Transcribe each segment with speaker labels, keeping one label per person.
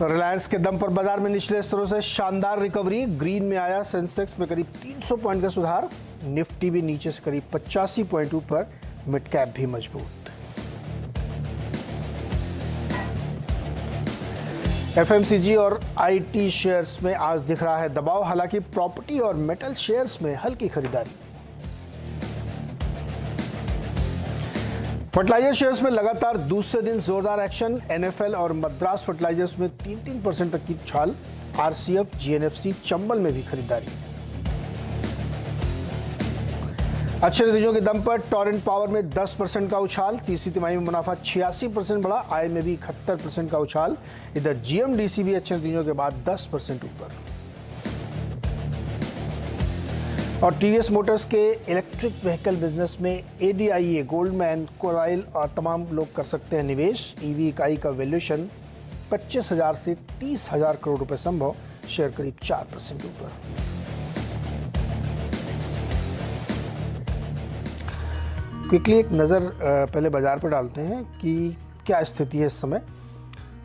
Speaker 1: रिलायंस के दम पर बाजार में निचले स्तरों से शानदार रिकवरी। ग्रीन में आया सेंसेक्स में करीब 300 पॉइंट का सुधार। निफ्टी भी नीचे से करीब 85 पॉइंट ऊपर। मिड कैप भी मजबूत। एफएमसीजी और आईटी शेयर्स में आज दिख रहा है दबाव, हालांकि प्रॉपर्टी और मेटल शेयर्स में हल्की खरीदारी। फर्टिलाइजर शेयर्स में लगातार दूसरे दिन जोरदार एक्शन। एनएफएल और मद्रास फर्टिलाइजर्स में 3-3% तक की उछाल। आरसीएफ, जीएनएफसी, चंबल में भी खरीदारी। अच्छे नतीजों के दम पर टोरेंट पावर में 10% का उछाल। तीसरी तिमाही में मुनाफा 86% बढ़ा। आय में भी 71% का उछाल। इधर जीएमडीसी भी अच्छे नतीजों के बाद 10% ऊपर। और टीवीएस मोटर्स के इलेक्ट्रिक व्हीकल बिजनेस में एडीआईए, गोल्डमैन, कोराइल और तमाम लोग कर सकते हैं निवेश। ईवी इकाई का वैल्यूएशन 25,000 से 30,000 करोड़ रुपए संभव। शेयर करीब 4% ऊपर। क्विकली एक नज़र पहले बाजार पर डालते हैं कि क्या स्थिति है इस समय।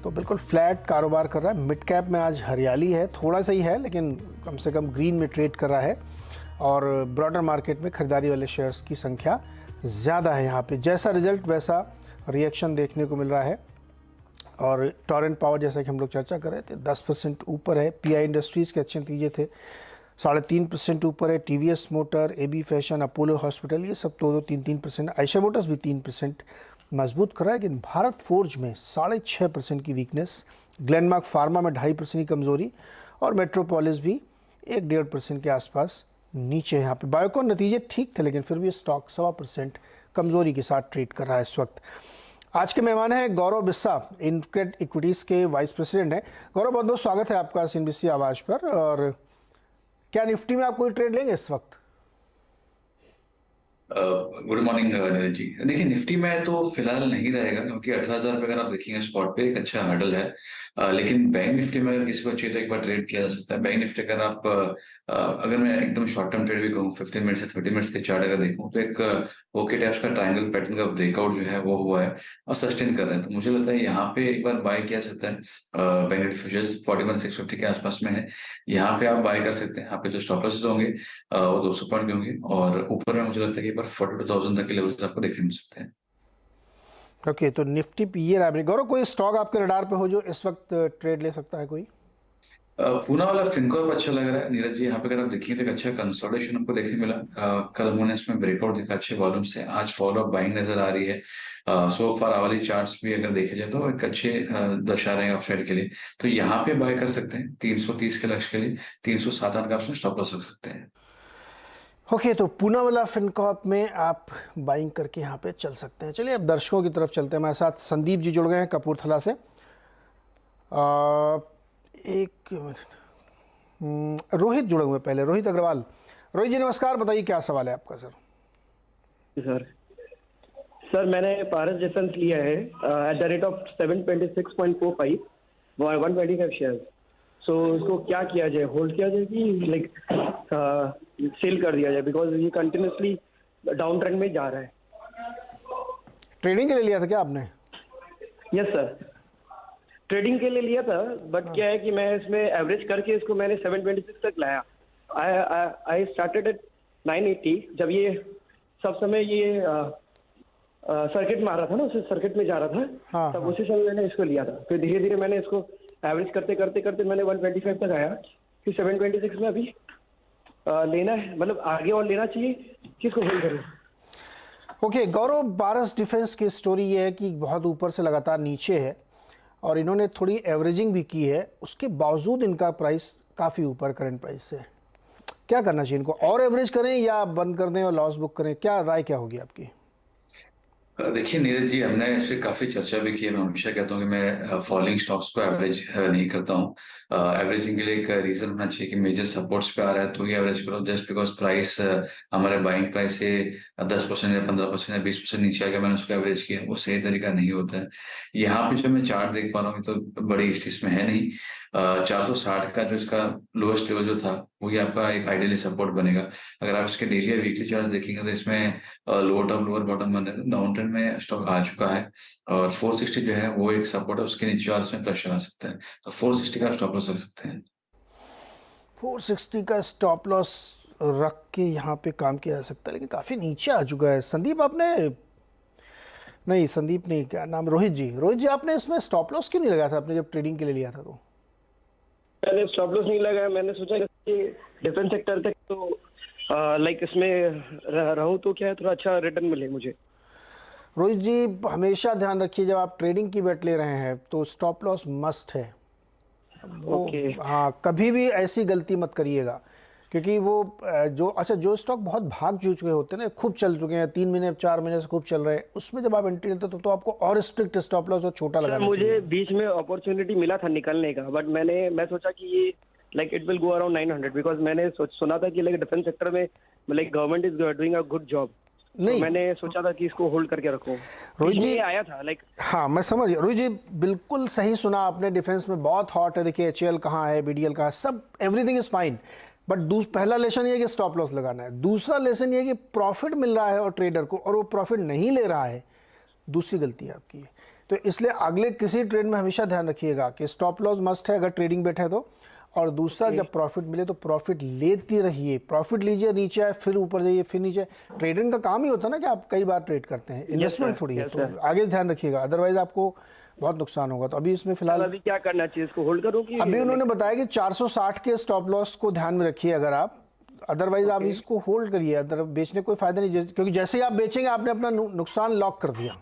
Speaker 1: तो बिल्कुल फ्लैट कारोबार कर रहा है। मिड कैप में आज हरियाली है, थोड़ा सा ही है लेकिन कम से कम ग्रीन में ट्रेड कर रहा है। और ब्रॉडर मार्केट में खरीदारी वाले शेयर्स की संख्या ज़्यादा है। यहाँ पे जैसा रिजल्ट वैसा रिएक्शन देखने को मिल रहा है। और टोरेंट पावर, जैसा कि हम लोग चर्चा कर रहे थे, 10% ऊपर है। पीआई इंडस्ट्रीज़ के अच्छे नतीजे थे, 3.5% ऊपर है। टीवीएस मोटर, एबी फैशन, अपोलो हॉस्पिटल, ये सब 2-3% आयशर मोटर्स भी 3% मजबूत कर रहा है। लेकिन भारत फोर्ज में 6.5% की वीकनेस। ग्लेनमार्क फार्मा में 2.5% की कमजोरी। और मेट्रोपोलिस भी 1-1.5% के आसपास नीचे। यहाँ पे बायोकॉन नतीजे ठीक थे लेकिन फिर भी स्टॉक 1.25% कमजोरी के साथ ट्रेड कर रहा है इस वक्त। आज के मेहमान हैं गौरव बिस्सा, इनक्रेड इक्विटीज के वाइस प्रेसिडेंट हैं। गौरव, बहुत बहुत स्वागत है आपका सीएनबीसी आवाज पर। और क्या निफ्टी में आप कोई ट्रेड लेंगे इस वक्त?
Speaker 2: Good morning Neeraj ji. देखिए, निफ्टी में तो फिलहाल नहीं रहेगा क्योंकि 18,000 रुपये अगर आप देखेंगे स्पॉट पे एक अच्छा हर्डल है। लेकिन बैंक निफ्टी में अगर किसी को चाहिए तो एक बार ट्रेड किया जा सकता है। बैंक निफ्टी अगर आप अगर मैं एकदम शॉर्ट टर्म ट्रेड भी कहूँ, 15 मिनट से 30 मिनट्स के चार्ट अगर देखूँ तो एक ओके टाइप्स का ट्रायंगल पैटर्न का ब्रेकआउट जो है वो हुआ है और सस्टेन कर रहे हैं। तो मुझे लगता है यहाँ पे एक बार बाय किया सकता है। बैंक निफ्टी फ्यूचर्स 41,650 के आसपास में है, यहाँ पे आप बाय कर सकते हैं। यहाँ पे जो स्टॉप लॉसेस होंगे वो 200 पॉइंट के होंगे। और ऊपर में मुझे लगता है कि 42,000 तक के लेवल्स आपको देखने मिल सकते हैं।
Speaker 1: ओके, तो निफ्टी पे ये रहा। गौरव, कोई स्टॉक आपके रडार पे हो जो इस वक्त ट्रेड ले सकता है कोई?
Speaker 2: पूना वाला फिनकॉर्प अच्छा लग रहा है नीरज जी। यहाँ पे अगर आप देखिए तो एक अच्छा कंसोलिडेशन हमको देखने मिला। कल उन्होंने इसमें ब्रेकआउट दिखा अच्छे वॉल्यूम से। आज फॉलो अप बाइंग नजर आ रही है। सो फार वाली चार्ट्स भी अगर देखे जाए तो एक अच्छे दर्शा रहे हैं अपसाइड के लिए। तो यहाँ पे बाय कर सकते हैं 330 के लक्ष्य के लिए। 307-8 का आपने स्टॉप लॉस रख सकते हैं।
Speaker 1: ओके, तो पूना वाला फिनकॉर्प में आप बाइंग करके यहाँ पे चल सकते हैं। चलिए अब दर्शकों की तरफ चलते हैं। हमारे साथ संदीप जी जुड़ गए हैं कपूरथला से। एक मिनट, रोहित जुड़े हुए पहले, रोहित अग्रवाल। रोहित जी नमस्कार, बताइए क्या सवाल है आपका?
Speaker 3: सर मैंने पारस डिफेंस लिया है at the rate of 726.45 125 share. So इसको क्या किया जाए? होल्ड किया जाए कि लाइक सेल कर दिया जाए? बिकॉज ये कंटिन्यूसली डाउन ट्रेंड में जा रहा है।
Speaker 1: ट्रेडिंग के लिए लिया था क्या आपने?
Speaker 3: यस सर, ट्रेडिंग के लिए लिया था। बट क्या है कि मैं इसमें एवरेज करके इसको मैंने 726 तक लाया। I started at 980। जब ये सब समय ये सर्किट मार रहा था ना, उसे सर्किट में जा रहा था।
Speaker 1: हाँ,
Speaker 3: तब
Speaker 1: हाँ।
Speaker 3: उसी समय मैंने इसको लिया था। फिर धीरे धीरे मैंने इसको एवरेज करते करते करते मैंने 125 तक आया। फिर 726 में अभी लेना है, मतलब आगे और लेना चाहिए, किसको होल्ड करें?
Speaker 1: ओके गौरव, पारस डिफेंस की स्टोरी ये है कि बहुत ऊपर से लगातार नीचे है और इन्होंने थोड़ी एवरेजिंग भी की है। उसके बावजूद इनका प्राइस काफ़ी ऊपर करंट प्राइस से। क्या करना चाहिए इनको? और एवरेज करें या बंद कर दें और लॉस बुक करें? क्या राय क्या होगी आपकी?
Speaker 2: देखिए नीरज जी, हमने इस पे काफी चर्चा भी की है। मैं हमेशा कहता हूँ कि मैं फॉलोइंग स्टॉक्स को एवरेज नहीं करता हूँ। एवरेजिंग के लिए एक रीजन होना चाहिए कि मेजर सपोर्ट्स पे आ रहा है तो ही एवरेज करो। जस्ट बिकॉज प्राइस हमारे बाइंग प्राइस से 10% या 15% या 20% नीचे आ गया, मैंने उसको एवरेज किया, वो सही तरीका नहीं होता है। यहाँ पे जो मैं चार्ट देख पा रहा हूँ तो बड़ी हिस्ट्री इसमें है नहीं। 460 का जो इसका लोएस्ट लेवल जो था वही आपका एक आइडियली सपोर्ट बनेगा। अगर आप इसके डेली या वीकली चार्ट देखेंगे तो इसमें लोअर टॉप लोअर बॉटम बन रहे थे, डाउन ट्रेंड में स्टॉक आ चुका है और 460 जो है वो एक सपोर्ट है, उसके नीचे और इसमें प्रेशर आ सकता है, तो 460 का स्टॉप लॉस रख सकते हैं।
Speaker 1: 460 का स्टॉप लॉस रख के यहाँ पे काम किया जा सकता है, लेकिन काफ़ी नीचे आ चुका है। संदीप आपने, नहीं संदीप नहीं, क्या नाम, रोहित जी आपने इसमें स्टॉप लॉस क्यों नहीं लगाया था आपने जब ट्रेडिंग के लिए लिया था? तो
Speaker 3: मैंने स्टॉप लॉस नहीं लगाया, मैंने सोचा कि डिफेंस सेक्टर तक तो लाइक इसमें रहूं तो क्या है, थोड़ा अच्छा रिटर्न मिले मुझे।
Speaker 1: रोहित जी हमेशा ध्यान रखिए जब आप ट्रेडिंग की बेट ले रहे हैं तो स्टॉप लॉस मस्ट है वो।
Speaker 3: ओके।
Speaker 1: हाँ, कभी भी ऐसी गलती मत करिएगा, क्योंकि वो जो स्टॉक बहुत भाग चुके होते हैं ना, खूब चल चुके हैं, 3 महीने 4 महीने से खूब चल रहे हैं, उसमें जब आप एंट्री लेते हो तो आपको और स्ट्रिक्ट स्टॉप लॉस और छोटा लगाना
Speaker 3: मुझे
Speaker 1: चाहिए।
Speaker 3: बीच में अपॉर्चुनिटी मिला था निकलने का, बट मैं सोचा कि ये like it will go around 900, because मैंने सुना था कि लाइक डिफेंस सेक्टर में like government is doing a good job.
Speaker 1: नहीं,
Speaker 3: तो मैंने सोचा था कि इसको होल्ड करके रखूं।
Speaker 1: रोहित जी
Speaker 3: आया था लाइक।
Speaker 1: हाँ मैं समझ गया रोहित जी, बिल्कुल सही सुना आपने। डिफेंस में बहुत हॉट है, देखिए HAL कहाँ है, BDL कहाँ है, सब एवरीथिंग इज फाइन, बट पहला लेसन ये है कि स्टॉप लॉस लगाना है। दूसरा लेसन ये है कि प्रॉफिट मिल रहा है और ट्रेडर को, और वो प्रॉफिट नहीं ले रहा है, दूसरी गलती है आपकी। तो इसलिए अगले किसी ट्रेड में हमेशा ध्यान रखिएगा कि स्टॉप लॉस मस्ट है अगर ट्रेडिंग बेट है तो, और दूसरा जब प्रॉफिट मिले तो प्रॉफिट लेते रहिए, प्रॉफिट लीजिए, नीचे आए फिर ऊपर जाइए फिर नीचे। ट्रेडिंग का काम ही होता है ना कि आप कई बार ट्रेड करते हैं, इन्वेस्टमेंट थोड़ी है, तो आगे ध्यान रखिएगा, अदरवाइज आपको बहुत नुकसान होगा। तो अभी इसमें फिलहाल
Speaker 3: अभी क्या करना चाहिए, इसको होल्ड करूं कि
Speaker 1: अभी उन्होंने बताया कि 460 के स्टॉप लॉस को ध्यान में रखिए अगर आप, अदरवाइज आप इसको होल्ड करिए, अदर बेचने कोई फायदा नहीं, क्योंकि जैसे ही आप बेचेंगे आपने अपना नुकसान लॉक कर दिया।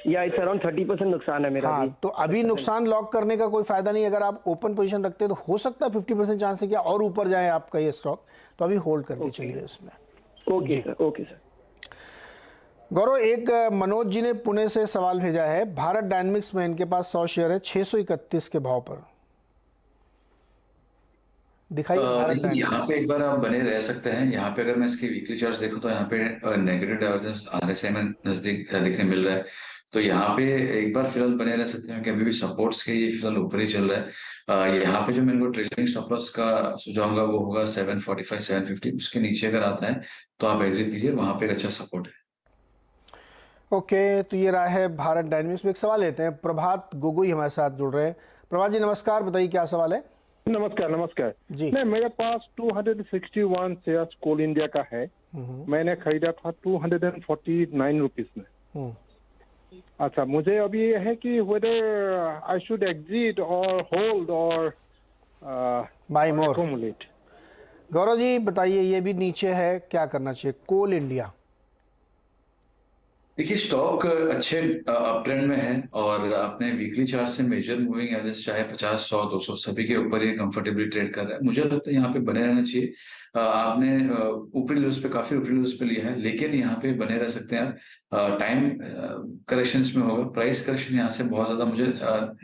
Speaker 3: या इट्स अराउंड 30% नुकसान है मेरा।
Speaker 1: हाँ, तो अभी नुकसान लॉक करने का कोई फायदा नहीं। अगर आप ओपन पोजीशन रखते हैं तो हो सकता है 50% चांस है कि और ऊपर जाए आपका ये स्टॉक, तो अभी होल्ड करके चलिए इसमें।
Speaker 3: Okay sir, okay sir.
Speaker 1: Gaurav, एक मनोज जी ने पुणे से सवाल भेजा है, भारत डायनेमिक्स में इनके पास 100 शेयर है 631 के भाव पर, दिखाइए भारत
Speaker 2: यहाँ
Speaker 1: डायनेमिक्स।
Speaker 2: पे एक बार आप बने रह सकते हैं। यहाँ पे अगर मैं इसकी वीकली चार्ट देखूं तो यहाँ पे नेगेटिव डाइवर्जेंस RSI में नजदीक दिखने मिल रहा है, तो यहाँ पे एक बार फिलहाल बने रह सकते हैं कि अभी भी सपोर्ट्स के ये फिलहाल ऊपर ही चल रहा है। यहाँ पे जो मैं इनको ट्रेलिंग स्टॉप लॉस का सुझाऊंगा वो होगा 745 750, उसके नीचे अगर आता है तो आप एग्जिट कीजिए, वहां पे एक अच्छा सपोर्ट है।
Speaker 1: ओके, तो ये रहा है भारत डायनेमिक्स में। एक सवाल लेते हैं, प्रभात गोगोई हमारे साथ जुड़ रहे हैं। प्रभात जी नमस्कार, बताइए क्या सवाल है?
Speaker 4: नमस्कार नमस्कार
Speaker 1: जी।
Speaker 4: नहीं, मेरे पास 261 शेयर्स कोल इंडिया का है। मैंने खरीदा था 249 रुपीज में। अच्छा, मुझे अभी ये है कि वेदर आई शुड एग्जिट और होल्ड और
Speaker 1: बाय मोर।
Speaker 4: एक्यूमुलेट।
Speaker 1: गौरव जी बताइए, ये भी नीचे है, क्या करना चाहिए? कोल इंडिया
Speaker 2: देखिए स्टॉक अच्छे अप ट्रेंड में है और अपने वीकली चार्ट से मेजर मूविंग एवरेज चाहे 50 100 200 सभी के ऊपर ये कंफर्टेबली ट्रेड कर रहा है। मुझे लगता है यहाँ पे बने रहना चाहिए। आपने ऊपरी लेवल्स पे काफी ऊपरी लेवल्स पे लिया है, लेकिन यहाँ पे बने रह सकते हैं। टाइम करेक्शंस में होगा, प्राइस करेक्शन यहाँ से बहुत ज्यादा मुझे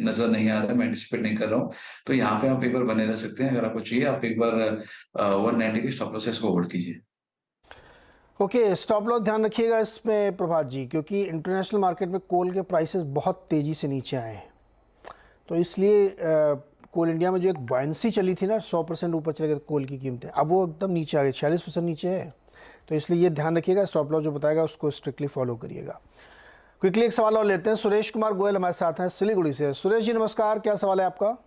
Speaker 2: नजर नहीं आ रहा है, मैं एंटिसिपेट नहीं कर रहा हूँ। तो यहाँ पे आप एक बार बने रह सकते हैं। अगर आपको चाहिए आप एक बार 190 के स्टॉप लॉस को होल्ड कीजिए।
Speaker 1: ओके, स्टॉप लॉस ध्यान रखिएगा इसमें प्रभात जी, क्योंकि इंटरनेशनल मार्केट में कोल के प्राइसेस बहुत तेज़ी से नीचे आए हैं, तो इसलिए कोल इंडिया में जो एक बायंसी चली थी ना, 100% ऊपर चले गए कोल की कीमतें, अब वो एकदम नीचे आ गई, 46% नीचे है। तो इसलिए ये ध्यान रखिएगा, स्टॉप लॉस जो बताएगा उसको स्ट्रिक्टली फॉलो करिएगा। क्विकली एक सवाल और लेते हैं, सुरेश कुमार गोयल हमारे साथ हैं सिलीगुड़ी से। सुरेश जी नमस्कार, क्या सवाल है आपका?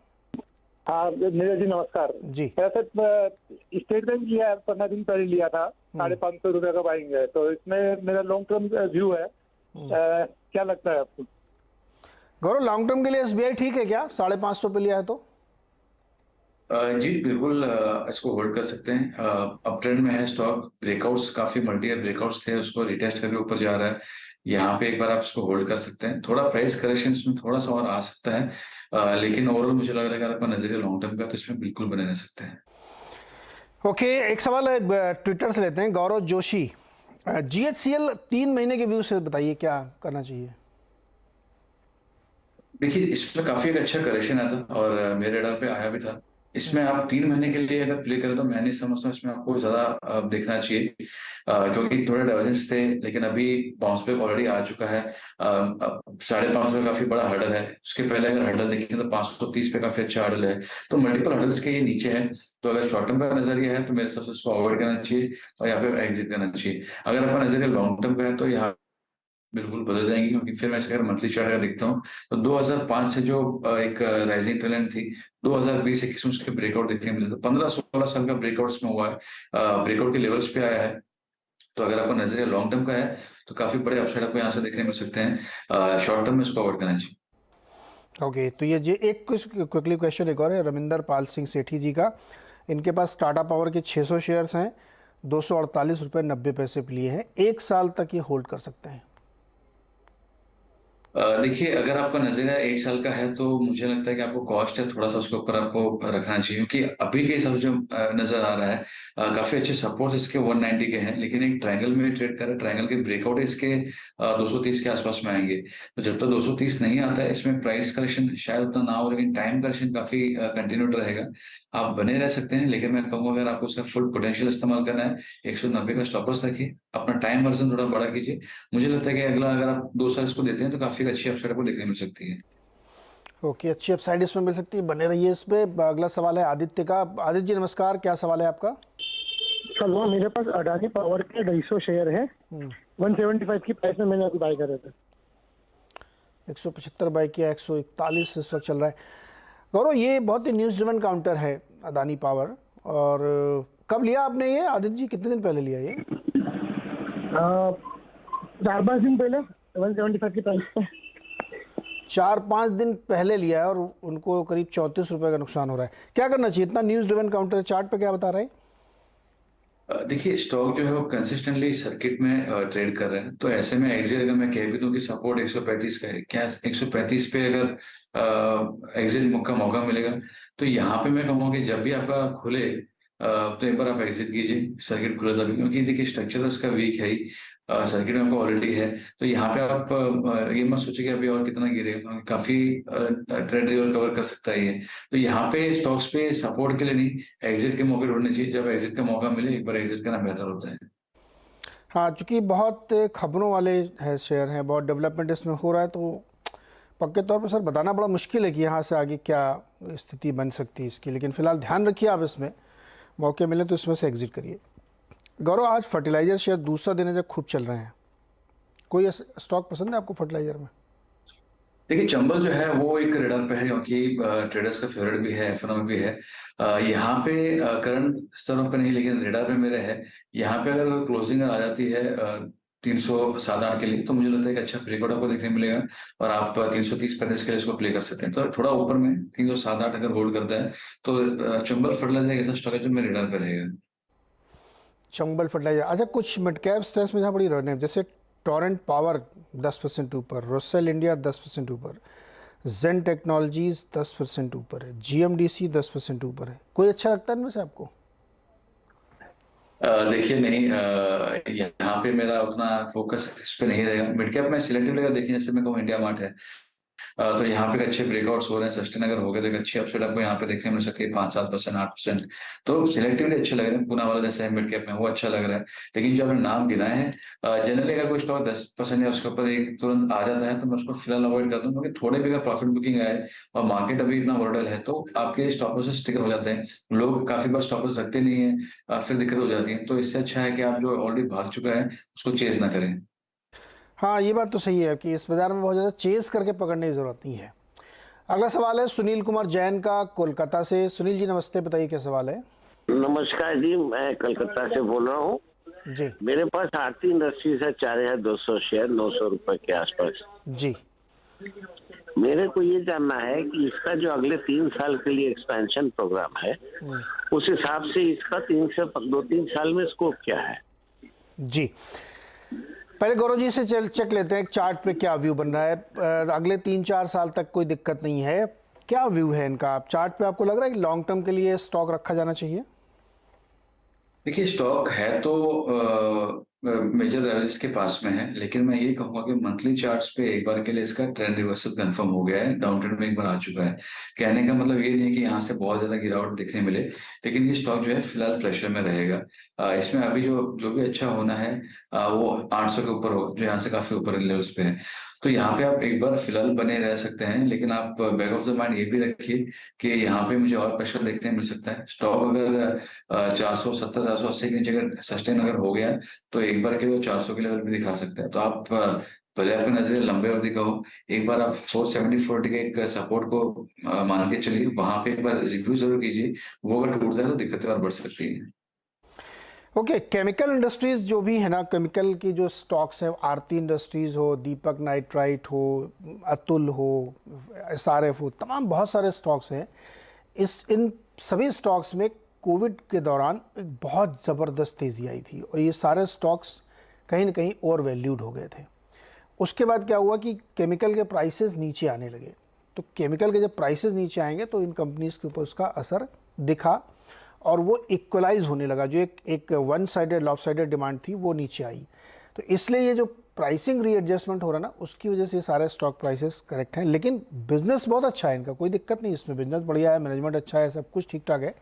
Speaker 5: हाँ नीरज जी नमस्कार
Speaker 1: जी।
Speaker 5: वैसे स्टेट बैंक लिया है, 15 दिन पहले लिया था, 550 रुपए का बाइंग है, तो इसमें मेरा लॉन्ग टर्म व्यू है। क्या लगता है आपको?
Speaker 1: गौरव, लॉन्ग टर्म के लिए SBI ठीक है क्या? 550 पे लिया है तो?
Speaker 2: जी बिल्कुल, इसको होल्ड कर सकते हैं। अप ट्रेंड में है स्टॉक, ब्रेकआउट्स काफी मल्टी ईयर ब्रेकआउट्स थे, उसको रिटेस्ट करके ऊपर जा रहा है। यहाँ पे एक बार आप इसको होल्ड कर सकते हैं। थोड़ा प्राइस करेक्शन इसमें थोड़ा सा और आ सकता है, लेकिन ओवरऑल मुझे लग रहा है कि अगर आपका नजरिया लॉन्ग टर्म का तो इसमें बिल्कुल बने रह सकते हैं।
Speaker 1: ओके, एक सवाल है ट्विटर से लेते हैं, गौरव जोशी। GHCL 3 महीने के व्यू से बताइए क्या करना चाहिए?
Speaker 2: देखिए इसमें काफी एक अच्छा करेक्शन आया था और मेरे रडार पे आया भी था। इसमें आप 3 महीने के लिए अगर प्ले करें तो मैं नहीं समझता हूँ इसमें आपको ज्यादा देखना चाहिए, क्योंकि थोड़े डाइवर्जेंस थे, लेकिन अभी बाउंस बैक ऑलरेडी आ चुका है। 550 काफी बड़ा हर्डल है, उसके पहले अगर हर्डल देखें तो 530 पे काफी अच्छा हर्डल है। तो मल्टीपल हर्डल्स के ये नीचे है, तो अगर शॉर्ट टर्म का नजरिया है तो मेरे हिसाब से उसको अवॉइड करना चाहिए और यहाँ पे एग्जिट करना चाहिए। अगर आपका नजरिया लॉन्ग टर्म का है तो यहाँ बिल्कुल बदल जाएंगी, क्योंकि फिर मैं इसका अगर मंथली चार्ट अगर देखता हूँ तो 2005 से जो एक राइजिंग ट्रेंड थी, 2020-21 में उसके ब्रेकआउट देखने मिले थे। 15-16 साल का ब्रेकआउट में हुआ है, ब्रेकआउट के लेवल्स पे आया है। तो अगर आपका नजरिया लॉन्ग टर्म का है तो काफी बड़े अपसाइड आपको यहाँ से देखने मिल सकते हैं। शॉर्ट टर्म में इसको अवॉइड करना चाहिए।
Speaker 1: ओके, तो ये एक कुछ क्विकली क्वेश्चन एक और है रविंदर पाल सिंह सेठी जी का। इनके पास टाटा पावर के 600 शेयर्स हैं, 248 रुपये 90 पैसे पे लिए हैं, 1 साल तक ये होल्ड कर सकते हैं।
Speaker 2: देखिए, अगर आपका नजरिया 1 साल का है तो मुझे लगता है कि आपको कॉस्ट है थोड़ा सा उसके ऊपर आपको रखना चाहिए, क्योंकि अभी के हिसाब से जो नजर आ रहा है काफी अच्छे सपोर्ट इसके 190 के हैं, लेकिन एक ट्रायंगल में ट्रेड कर रहा है। ट्रायंगल के ब्रेकआउट इसके 230 के आसपास में आएंगे। तो जब तक 230 नहीं आता है इसमें प्राइस करेक्शन शायद उतना ना हो, लेकिन टाइम करेक्शन काफी कंटिन्यूड रहेगा। आप बने रह सकते हैं, लेकिन मैं कहूँगा अगर आपको उसका फुल पोटेंशियल इस्तेमाल करना है 190 का स्टॉप लॉस रखिए, अपना टाइम वर्जन थोड़ा बड़ा कीजिए। मुझे लगता है कि अगला अगर आप 2 साल इसको देते हैं तो काफी अच्छी अपसाइड आपको देखने मिल सकती है।
Speaker 1: ओके, अच्छी अपसाइड इसमें मिल सकती है, बने रहिए इस पे। अगला सवाल है आदित्य का। आदित्य जी नमस्कार, क्या सवाल है आपका?
Speaker 6: सर वो मेरे पास अडानी पावर के 250 शेयर है, 175 की प्राइस में मैंने अभी बाय करे थे।
Speaker 1: 175 बाई किया, 141 इस वक्त चल रहा है। गौरव, ये बहुत ही न्यूज़ ड्रिवन काउंटर है अदानी पावर, और कब लिया आपने ये आदित्य जी, कितने दिन पहले लिया ये?
Speaker 6: 4-5 दिन पहले 175 की प्राइस पे।
Speaker 1: 4-5 दिन पहले लिया है और उनको करीब 34 रुपये का नुकसान हो रहा है। क्या करना चाहिए? इतना न्यूज़ ड्रिवन काउंटर है, चार्ट पे क्या बता रहा है?
Speaker 2: देखिए, स्टॉक जो है वो कंसिस्टेंटली सर्किट में ट्रेड कर रहे हैं, तो ऐसे में एग्जिट अगर मैं कह भी दूं कि सपोर्ट 135 का है, क्या 135 पे अगर एग्जिट का मौका मिलेगा तो यहाँ पे मैं कहूँगा कि जब भी आपका खुले तो एक बार आप एग्जिट कीजिए, सर्किट खुले तभी, क्योंकि देखिए स्ट्रक्चर उसका वीक है ही, सर्किट में आपको ऑलरेडी है। तो यहाँ पे आप ये मत सोचिए कि अभी और कितना गिरेगा, काफी ट्रेंड रिवर कवर कर सकता है ये। तो यहाँ पे स्टॉक्स पे सपोर्ट के लिए नहीं, एग्जिट के मौके ढूंढने चाहिए। जब एग्जिट का मौका मिले एक बार एग्जिट करना बेहतर होता है।
Speaker 1: हाँ, चूँकि बहुत खबरों वाले है शेयर हैं, बहुत डेवलपमेंट इसमें हो रहा है, तो पक्के तौर पर सर बताना बड़ा मुश्किल है कि यहाँ से आगे क्या स्थिति बन सकती है इसकी। लेकिन फिलहाल ध्यान रखिए, आप इसमें मौके मिले तो इसमें से एग्जिट करिए। गौरव, आज फर्टिलाइजर शेयर दूसरा दिन है जब खूब चल रहे हैं, कोई स्टॉक पसंद है आपको फर्टिलाइजर में?
Speaker 2: देखिए, चंबल जो है वो एक रेडार पे है, क्योंकि ट्रेडर्स का फेवरेट भी है, एफएनओ भी है। यहाँ पे करंट स्तरों पे नहीं, लेकिन रेडार पे मेरे है। यहाँ पे अगर क्लोजिंग आ जाती है 307-8 के लिए, तो मुझे लगता है कि अच्छा ब्रेकआउट आपको देखने मिलेगा और आप 330-35 के लिए इसको प्ले कर सकते हैं। तो थोड़ा ऊपर में 307-8 अगर होल्ड करता है तो चंबल फर्टिलाइजर एक ऐसा स्टॉक है जो मेरे रेडार पे रहेगा।
Speaker 1: चंबल फर्टिलाइजर। अच्छा, कुछ मिड कैप स्टॉक्स में जहाँ बड़ी रन है, जैसे टोरेंट पावर 10% ऊपर, रोसेल इंडिया 10% ऊपर, जेन टेक्नोलॉजीज 10% ऊपर है, जीएमडीसी 10% ऊपर है। कोई अच्छा लगता है इनमें से आपको?
Speaker 2: देखिए नहीं, यहाँ पे मेरा उतना फोकस इस पे नहीं रहेगा। मिड कैप में सिलेक्टिव अगर देखिए, जैसे मैं कहूँ इंडिया मार्ट है, तो यहाँ पे अच्छे ब्रेकआउट्स हो रहे हैं, सस्टेन अगर हो गए तो एक अच्छी अपसाइड आपको यहाँ पे देखने मिल सकती है, 5-7%, 8%। तो सिलेक्टिवली अच्छे लग रहे हैं। पूना वाला जैसे मिड कैप में वो अच्छा लग रहा है, लेकिन जो आपने नाम गिनाए हैं, जनरली अगर कोई स्टॉक 10% या उसके ऊपर एक तुरंत आ जाता है तो मैं उसको फिलहाल अवॉइड करता हूँ, क्योंकि थोड़े भी अगर प्रॉफिट बुकिंग आए और मार्केट अभी इतना वोलेटाइल है तो आपके स्टॉप लॉसेस ट्रिगर हो जाते हैं। लोग काफी बार स्टॉप लॉस रखते नहीं है, फिर दिक्कत हो जाती है। तो इससे अच्छा है कि आप जो ऑलरेडी भाग चुका है उसको चेज ना करें।
Speaker 1: हाँ, ये बात तो सही है कि इस बाजार में बहुत ज़्यादा चेस करके पकड़ने की ज़रूरत नहीं है। अगला सवाल है सुनील कुमार जैन का, कोलकाता से। सुनील जी नमस्ते, बताइए क्या सवाल है?
Speaker 7: नमस्कार जी, मैं कलकत्ता से बोल रहा हूँ
Speaker 1: जी।
Speaker 7: मेरे पास आरती इंडस्ट्रीज है 4200 शेयर, 900 रुपए के आसपास
Speaker 1: जी।
Speaker 7: मेरे को ये जानना है कि इसका जो अगले 3 साल के लिए एक्सपेंशन प्रोग्राम है, उस हिसाब से इसका 2-3 साल में स्कोप क्या है?
Speaker 1: जी, पहले गौरव जी से चेक लेते हैं एक चार्ट पे क्या व्यू बन रहा है। अगले 3-4 साल तक कोई दिक्कत नहीं है, क्या व्यू है इनका? आप चार्ट पे आपको लग रहा है कि लॉन्ग टर्म के लिए स्टॉक रखा जाना चाहिए?
Speaker 2: देखिए, स्टॉक है तो मेजर एवरेज के पास में है, लेकिन मैं ये कहूंगा कि मंथली चार्ट्स पे एक बार के लिए इसका ट्रेंड रिवर्सल कंफर्म हो गया है, डाउन ट्रेंड में एक बार आ चुका है। कहने का मतलब ये नहीं है कि यहाँ से बहुत ज्यादा गिरावट दिखने मिले, लेकिन ये स्टॉक जो है फिलहाल प्रेशर में रहेगा। इसमें अभी जो जो भी अच्छा होना है वो 800 के ऊपर हो, जो यहाँ से काफी ऊपर लेवल्स पे है। तो यहाँ पे आप एक बार फिलहाल बने रह सकते हैं, लेकिन आप बैक ऑफ द माइंड ये भी रखिए कि यहाँ पे मुझे और प्रेशर देखने मिल सकता है। स्टॉक अगर 470 480 के नीचे अगर सस्टेन अगर हो गया, तो एक बार के वो 400 के लेवल भी दिखा सकता है। तो आप भले आपका नजरिया लंबे अवधि का हो, एक बार आप 470 के एक सपोर्ट को मान के चलिए, वहां पे एक बार रिव्यू जरूर कीजिए। वो अगर टूट जाए तो दिक्कतें और बढ़ सकती है।
Speaker 1: ओके, केमिकल इंडस्ट्रीज जो भी है ना, केमिकल की जो स्टॉक्स हैं, आरती इंडस्ट्रीज हो, दीपक नाइट्राइट हो, अतुल हो, एसआरएफ हो, तमाम बहुत सारे स्टॉक्स हैं। इन सभी स्टॉक्स में कोविड के दौरान एक बहुत ज़बरदस्त तेज़ी आई थी और ये सारे स्टॉक्स कहीं ना कहीं ओवर वैल्यूड हो गए थे। उसके बाद क्या हुआ कि केमिकल के प्राइसेस नीचे आने लगे। तो केमिकल के जब प्राइसेस नीचे आएंगे तो इन कंपनीज़ के ऊपर उसका असर दिखा और वो इक्वलाइज होने लगा। जो एक one sided lop sided demand थी वो नीचे आई। तो इसलिए ये जो प्राइसिंग रीएडजस्टमेंट हो रहा ना, उसकी वजह से ये सारे स्टॉक प्राइसेस करेक्ट हैं। लेकिन बिजनेस बहुत अच्छा है इनका, कोई दिक्कत नहीं इसमें, बिजनेस बढ़िया है, मैनेजमेंट अच्छा है, सब कुछ ठीक ठाक है।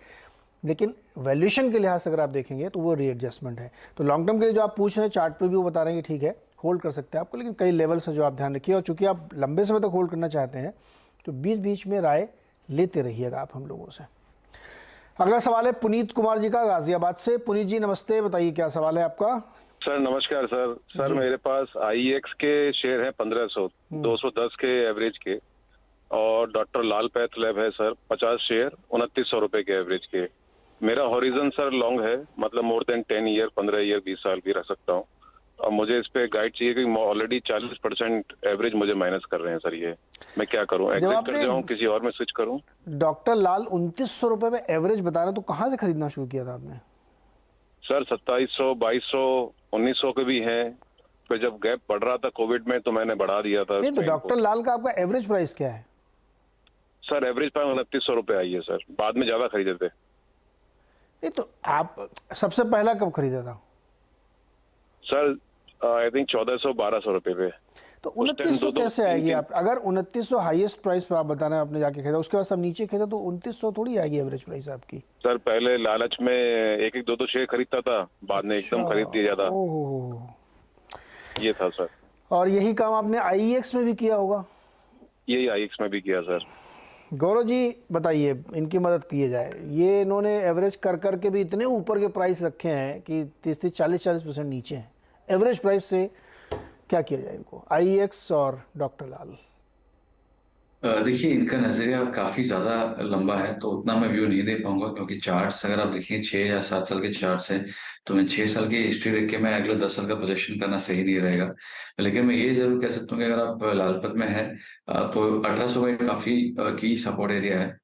Speaker 1: लेकिन वैल्यूएशन के लिहाज से अगर आप देखेंगे तो वो रीएडजस्टमेंट है। तो लॉन्ग टर्म के लिए जो आप पूछ रहे हैं, चार्ट पे भी वो बता रहे हैं कि ठीक है, होल्ड कर सकते हैं आपको, लेकिन कई लेवल्स है जो आप ध्यान रखिए। और चूंकि आप लंबे समय तक होल्ड करना चाहते हैं तो बीच बीच में राय लेते रहिएगा आप हम लोगों से। अगला सवाल है पुनीत कुमार जी का, गाजियाबाद से। पुनीत जी नमस्ते, बताइए क्या सवाल है आपका।
Speaker 8: सर नमस्कार सर। सर मेरे पास IEX के शेयर हैं 1500, 210 के एवरेज के, और डॉक्टर लाल पैथ लैब है सर 50 शेयर 2900 रुपए के एवरेज के। मेरा हॉरिजन सर लॉन्ग है, मतलब मोर देन 10 ईयर, 15 ईयर, 20 साल भी रह सकता हूँ। और मुझे इस पे गाइड चाहिए कि ऑलरेडी 40% एवरेज मुझे माइनस कर रहे हैं सर। ये मैं क्या करूं, एग्जिट कर जाऊं, किसी और में स्विच करूं?
Speaker 1: डॉक्टर लाल 2900 रुपए में एवरेज बता रहे हैं, तो कहाँ से खरीदना शुरू किया था आपने?
Speaker 8: सर 2700, 2200, 1900 के भी हैं। फिर जब गैप बढ़ रहा था कोविड में तो मैंने बढ़ा दिया था।
Speaker 1: नहीं, तो डॉक्टर लाल का आपका एवरेज प्राइस क्या है?
Speaker 8: सर एवरेज प्राइस 2900 रुपए आई है सर, बाद में ज्यादा खरीदे थे।
Speaker 1: नहीं, तो आप सबसे पहला कब खरीदा था?
Speaker 8: सर आई थिंक 1400, 1200 रुपए पे।
Speaker 1: तो 2900 कैसे आएगी? आप अगर 2900 हाईएस्ट प्राइस पे आप बता रहे हैं आपने जाके खरीदा, उसके बाद सब नीचे खरीदा, तो 2900 थोड़ी आएगी एवरेज प्राइस आपकी।
Speaker 8: सर पहले लालच में एक एक दो दो शेयर खरीदता था, बाद में एकदम खरीद दिया ज्यादा। ये था सर। और
Speaker 1: यही काम आपने IEX में भी किया होगा?
Speaker 8: यही IEX में भी किया सर।
Speaker 1: गौरव जी बताइए, इनकी मदद किए जाए। ये इन्होंने एवरेज कर करके भी इतने ऊपर के प्राइस रखे हैं कि 30-40% नीचे हैं एवरेज प्राइस से। क्या किया जाए इनको, IEX और डॉक्टर लाल?
Speaker 2: देखिए, इनका नजरिया काफी ज्यादा लंबा है, तो उतना मैं व्यू नहीं दे पाऊंगा, क्योंकि चार्ट्स अगर आप देखिए 6 या 7 साल के चार्ट्स हैं, तो मैं 6 साल की हिस्ट्री देख के मैं अगले 10 साल का प्रोजेक्शन करना सही नहीं रहेगा। लेकिन मैं ये जरूर कह सकता हूँ कि अगर आप लालपत में है तो 1800 का काफी की सपोर्ट एरिया है।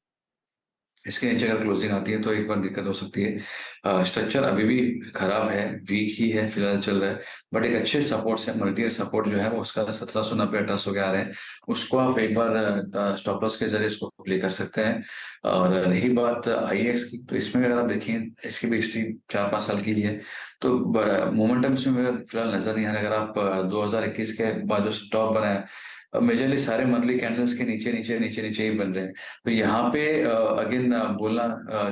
Speaker 2: इसके नीचे अगर क्लोजिंग आती है तो एक बार दिक्कत हो सकती है। स्ट्रक्चर अभी भी खराब है, वीक ही है, फिलहाल चल रहा है, बट एक अच्छे सपोर्ट से, मल्टी ईयर सपोर्ट जो है वो उसका 1790 1800 के आ रहे हैं। उसको आप एक बार स्टॉप लॉस के जरिए इसको प्ले कर सकते हैं। और रही बात IEX की, तो इसमें अगर आप देखें, इसकी भी हिस्ट्री 4-5 साल की ही है, तो मोमेंटम इसमें मेरा फिलहाल नजर नहीं आ रहा। अगर आप 2021 के बाद जो स्टॉप बनाया, मेजरली सारे मंथली कैंडल्स के नीचे नीचे नीचे नीचे ही बन रहे हैं। तो यहाँ पे अगेन बोलना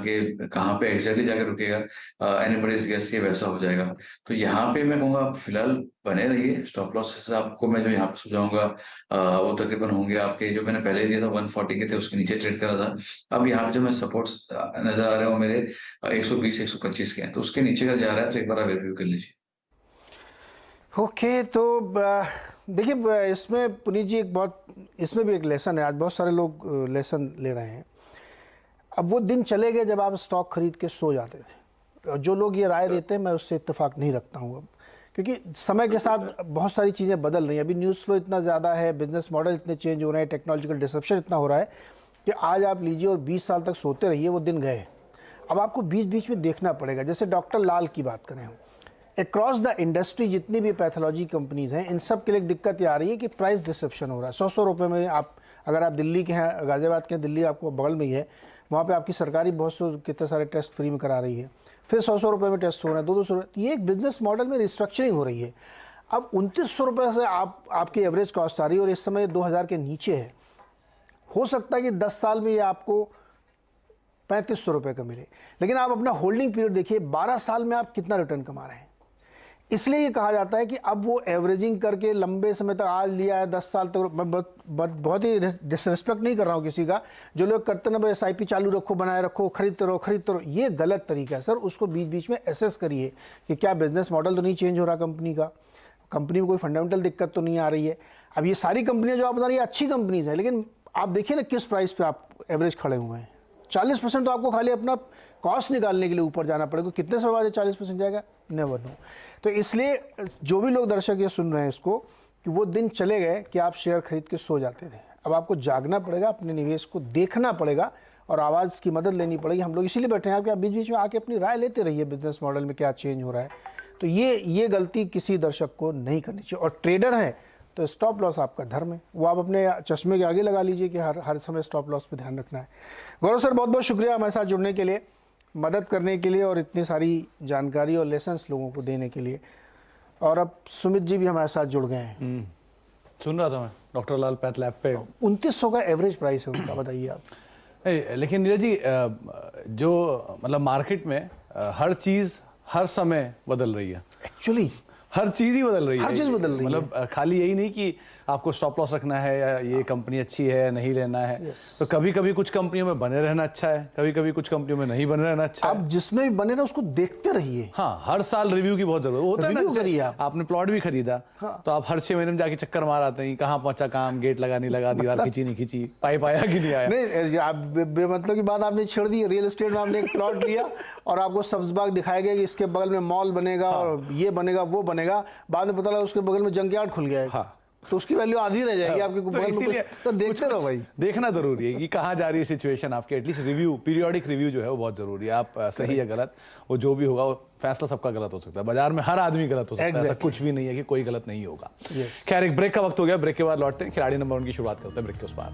Speaker 2: कि कहाँ पे एग्जैक्टली जाकर रुकेगा, एनीबॉडीज गेस, ये वैसा हो जाएगा। तो यहाँ पे मैं कहूँगा आप फिलहाल बने रहिए। स्टॉप लॉस आपको मैं जो यहाँ पे सुझाऊंगा वो तकरीबन होंगे आपके, जो मैंने पहले दिया था 140 के थे, उसके नीचे ट्रेड करा था। अब यहाँ पे जो मैं सपोर्ट्स नजर आ रहे हो मेरे 120 125 के हैं, तो उसके नीचे अगर जा रहा है तो एक बार आप रिव्यू कर लीजिए।
Speaker 1: ओके, तो देखिए इसमें पुनीत जी इसमें भी एक लेसन है। आज बहुत सारे लोग लेसन ले रहे हैं। अब वो दिन चले गए जब आप स्टॉक खरीद के सो जाते थे। और जो लोग ये राय देते हैं, मैं उससे इत्तेफाक नहीं रखता हूँ अब, क्योंकि समय के साथ बहुत सारी चीज़ें बदल रही हैं। अभी न्यूज़ फ्लो इतना ज़्यादा है, बिजनेस मॉडल इतने चेंज हो रहे हैं, टेक्नोलॉजिकल डिसरप्शन इतना हो रहा है कि आज आप लीजिए और 20 साल तक सोते रहिए, वो दिन गए। अब आपको बीच बीच में देखना पड़ेगा। जैसे डॉक्टर लाल की बात करें हम, अक्रॉस द इंडस्ट्री जितनी भी पैथोलॉजी कंपनीज हैं, इन सब के लिए दिक्कत ये आ रही है कि प्राइस डिसेप्शन हो रहा है। 100 रुपये में आप, अगर आप दिल्ली के हैं, गाजियाबाद के हैं, दिल्ली आपको बगल में ही है, वहाँ पे आपकी सरकारी बहुत से कितने सारे टेस्ट फ्री में करा रही है। फिर 100 रुपये में टेस्ट हो रहा है, 200 रुपये। ये एक बिजनेस मॉडल में रिस्ट्रक्चरिंग हो रही है। अब 2900 रुपये से आपकी एवरेज कॉस्ट आ रही है और इस समय 2000 के नीचे है। हो सकता है कि 10 साल में ये आपको 3500 रुपये का मिले, लेकिन आप अपना होल्डिंग पीरियड देखिए, 12 साल में आप कितना रिटर्न कमा रहे हैं। इसलिए ये कहा जाता है कि अब वो एवरेजिंग करके लंबे समय तक आज लिया है 10 साल तक। मैं बहुत ही डिसरिस्पेक्ट नहीं कर रहा हूँ किसी का, जो लोग करते ना भाई SIP चालू रखो, बनाए रखो, खरीदते रहो, ये गलत तरीका है सर। उसको बीच बीच में एसेस करिए कि क्या बिजनेस मॉडल तो नहीं चेंज हो रहा कंपनी में कोई फंडामेंटल दिक्कत तो नहीं आ रही है। अब ये सारी कंपनियां जो आप बता रही है अच्छी कंपनीज हैं, लेकिन आप देखिए ना किस प्राइस पे आप एवरेज खड़े हुए हैं। 40% तो आपको खाली अपना कॉस्ट निकालने के लिए ऊपर जाना पड़ेगा। कितने समय बाद 40% जाएगा, नेवर नो। तो इसलिए जो भी लोग दर्शक ये सुन रहे हैं इसको, कि वो दिन चले गए कि आप शेयर खरीद के सो जाते थे। अब आपको जागना पड़ेगा, अपने निवेश को देखना पड़ेगा और आवाज़ की मदद लेनी पड़ेगी। हम लोग इसीलिए बैठे हैं कि आप बीच बीच में आके अपनी राय लेते रहिए बिजनेस मॉडल में क्या चेंज हो रहा है। तो ये गलती किसी दर्शक को नहीं करनी चाहिए। और ट्रेडर है तो स्टॉप लॉस आपका धर्म है, वो आप अपने चश्मे के आगे लगा लीजिए कि हर समय स्टॉप लॉस पे ध्यान रखना है। गौरव सर, बहुत बहुत शुक्रिया हमारे साथ जुड़ने के लिए, मदद करने के लिए और इतनी सारी जानकारी और लेसन्स लोगों को देने के लिए। और अब सुमित जी भी हमारे साथ जुड़ गए हैं।
Speaker 9: सुन रहा था मैं डॉक्टर लाल पैथ लैब पे
Speaker 1: 2900 का एवरेज प्राइस है उसका, बताइए आप।
Speaker 9: लेकिन नीरज जी, जो मतलब मार्केट में हर चीज़ हर समय बदल रही है।
Speaker 1: एक्चुअली
Speaker 9: हर चीज़ ही बदल रही है,
Speaker 1: हर चीज़ बदल रही है।
Speaker 9: मतलब खाली यही नहीं कि आपको स्टॉप लॉस रखना है या ये कंपनी अच्छी है नहीं लेना है। तो कभी कभी कुछ कंपनियों में बने रहना अच्छा है, कभी कभी कुछ कंपनियों में नहीं बने रहना अच्छा है।
Speaker 1: आप जिसमें भी बने ना उसको देखते रहिए।
Speaker 9: हाँ, हर साल रिव्यू की बहुत जरूरत होता है ना।
Speaker 1: करिए
Speaker 9: आपने प्लॉट भी खरीदा,
Speaker 1: हाँ।
Speaker 9: तो आप हर 6 महीने में जाके चक्कर मार आते हैं, कहाँ पहुंचा काम, गेट लगा नहीं लगा, दीवार खींची नहीं खींची, पाइप आया कि नहीं आया।
Speaker 1: नहीं, आप बेमतलब की बात आपने छेड़ दी। रियल एस्टेट में आपने एक प्लॉट लिया और आपको सब्ज बाग दिखाया गया कि इसके बगल में मॉल बनेगा और ये बनेगा वो बनेगा, बाद में पता लगा उसके बगल में जंकयार्ड खुल गया है।
Speaker 9: हाँ,
Speaker 1: तो उसकी वैल्यू आधी रह जाएगी आपके
Speaker 9: तो
Speaker 1: बगल में।
Speaker 9: इसीलिए
Speaker 1: तो देखते रहो भाई,
Speaker 9: देखना जरूरी है कि कहाँ जा रही है सिचुएशन आपके। एटलीस्ट रिव्यू, पीरियोडिक रिव्यू जो है वो बहुत जरूरी है। आप सही या गलत, वो जो भी होगा वो फैसला सबका गलत हो सकता है। बाजार में हर आदमी गलत हो सकता है, ऐसा कुछ भी नहीं है कि कोई गलत नहीं होगा। खैर, एक ब्रेक का वक्त हो गया, ब्रेक के बाद लौटते हैं, खिलाड़ी नंबर 1 की शुरुआत करते हैं ब्रेक के उस पार।